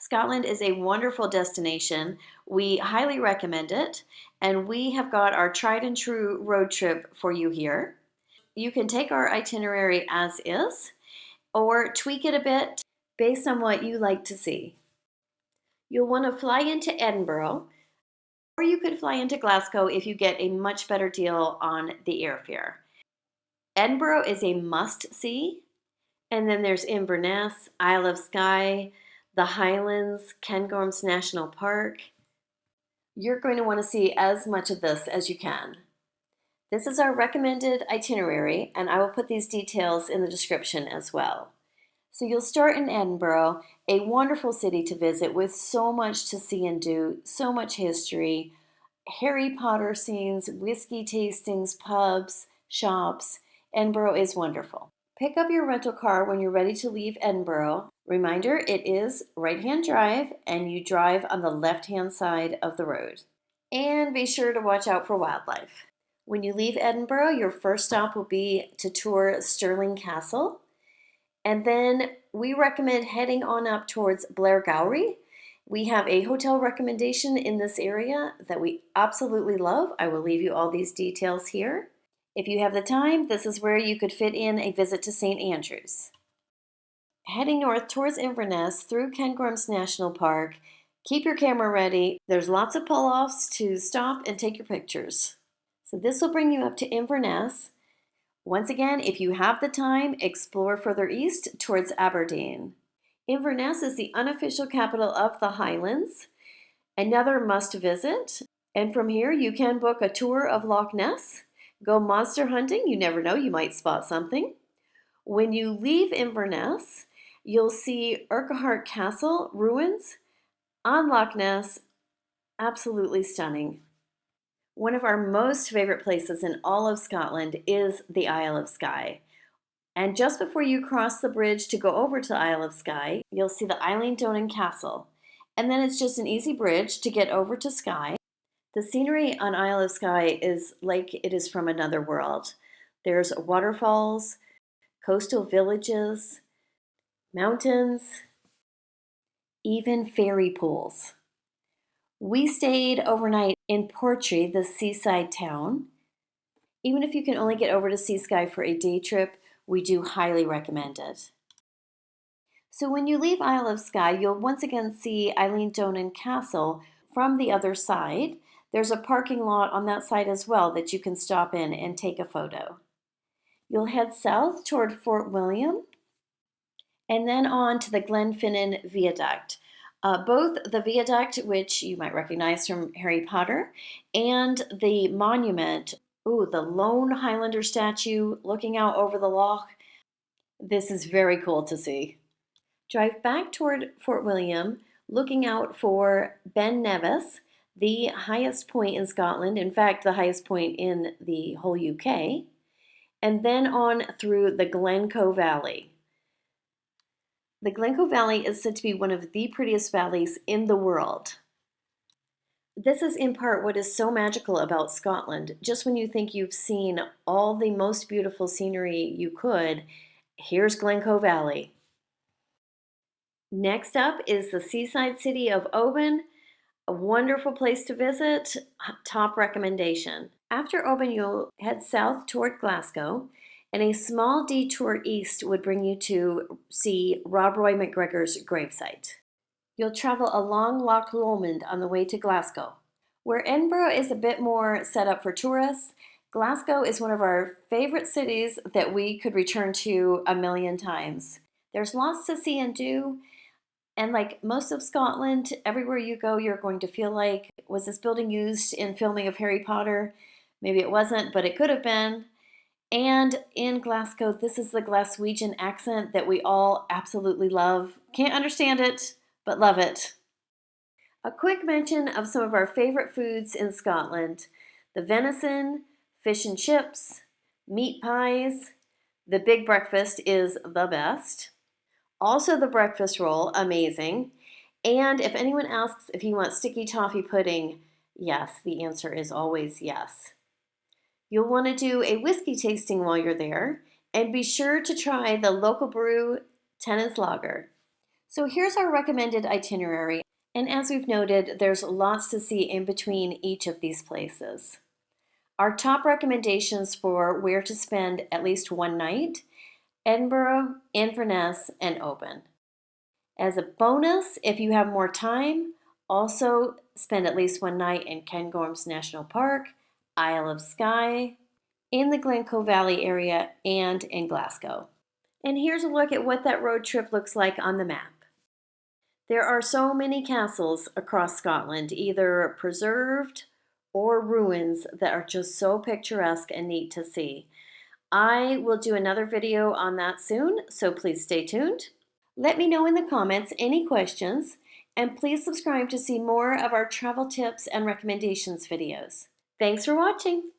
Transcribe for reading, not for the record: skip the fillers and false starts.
Scotland is a wonderful destination. We highly recommend it, and we have got our tried and true road trip for you here. You can take our itinerary as is or tweak it a bit based on what you like to see. You'll want to fly into Edinburgh, or you could fly into Glasgow if you get a much better deal on the airfare. Edinburgh is a must see, and then there's Inverness, Isle of Skye, the Highlands, Cairngorms National Park. You're going to want to see as much of this as you can. This is our recommended itinerary, and I will put these details in the description as well. So you'll start in Edinburgh, a wonderful city to visit with so much to see and do, so much history, Harry Potter scenes, whiskey tastings, pubs, shops. Edinburgh is wonderful. Pick up your rental car when you're ready to leave Edinburgh. Reminder, it is right-hand drive and you drive on the left-hand side of the road. And be sure to watch out for wildlife. When you leave Edinburgh, your first stop will be to tour Stirling Castle. And then we recommend heading on up towards Blairgowrie. We have a hotel recommendation in this area that we absolutely love. I will leave you all these details here. If you have the time, this is where you could fit in a visit to St. Andrews. Heading north towards Inverness through Cairngorms National Park, keep your camera ready. There's lots of pull-offs to stop and take your pictures. So this will bring you up to Inverness. Once again, if you have the time, explore further east towards Aberdeen. Inverness is the unofficial capital of the Highlands, another must visit. And from here, you can book a tour of Loch Ness. Go monster hunting, you never know, you might spot something. When you leave Inverness, you'll see Urquhart Castle ruins on Loch Ness, absolutely stunning. One of our most favorite places in all of Scotland is the Isle of Skye. And just before you cross the bridge to go over to Isle of Skye, you'll see the Glenfinnan Castle. And then it's just an easy bridge to get over to Skye. The scenery on Isle of Skye is like it is from another world. There's waterfalls, coastal villages, mountains, even fairy pools. We stayed overnight in Portree, the seaside town. Even if you can only get over to Skye for a day trip, we do highly recommend it. So when you leave Isle of Skye, you'll once again see Glenfinnan Castle from the other side. There's a parking lot on that side as well that you can stop in and take a photo. You'll head south toward Fort William and then on to the Glenfinnan Viaduct. Both the viaduct, which you might recognize from Harry Potter, and the monument, the lone Highlander statue looking out over the Loch. This is very cool to see. Drive back toward Fort William, looking out for Ben Nevis, the highest point in Scotland, in fact, the highest point in the whole UK, and then on through the Glencoe Valley. The Glencoe Valley is said to be one of the prettiest valleys in the world. This is in part what is so magical about Scotland. Just when you think you've seen all the most beautiful scenery you could, here's Glencoe Valley. Next up is the seaside city of Oban, a wonderful place to visit, top recommendation. After Oban, you'll head south toward Glasgow, and a small detour east would bring you to see Rob Roy McGregor's gravesite. You'll travel along Loch Lomond on the way to Glasgow. Where Edinburgh is a bit more set up for tourists, Glasgow is one of our favorite cities that we could return to a million times. There's lots to see and do, and like most of Scotland, everywhere you go, you're going to feel like, was this building used in filming of Harry Potter? Maybe it wasn't, but it could have been. And in Glasgow, this is the Glaswegian accent that we all absolutely love. Can't understand it, but love it. A quick mention of some of our favorite foods in Scotland. The venison, fish and chips, meat pies. The big breakfast is the best. Also the breakfast roll, amazing. And if anyone asks if you want sticky toffee pudding, yes, the answer is always yes. You'll want to do a whiskey tasting while you're there, and be sure to try the local brew Tennent's Lager. So here's our recommended itinerary, and as we've noted, there's lots to see in between each of these places. Our top recommendations for where to spend at least one night: Edinburgh, Inverness, and Oban. As a bonus, if you have more time, also spend at least one night in Cairngorms National Park, Isle of Skye, in the Glencoe Valley area, and in Glasgow. And here's a look at what that road trip looks like on the map. There are so many castles across Scotland, either preserved or ruins, that are just so picturesque and neat to see. I will do another video on that soon, so please stay tuned. Let me know in the comments any questions, and please subscribe to see more of our travel tips and recommendations videos. Thanks for watching.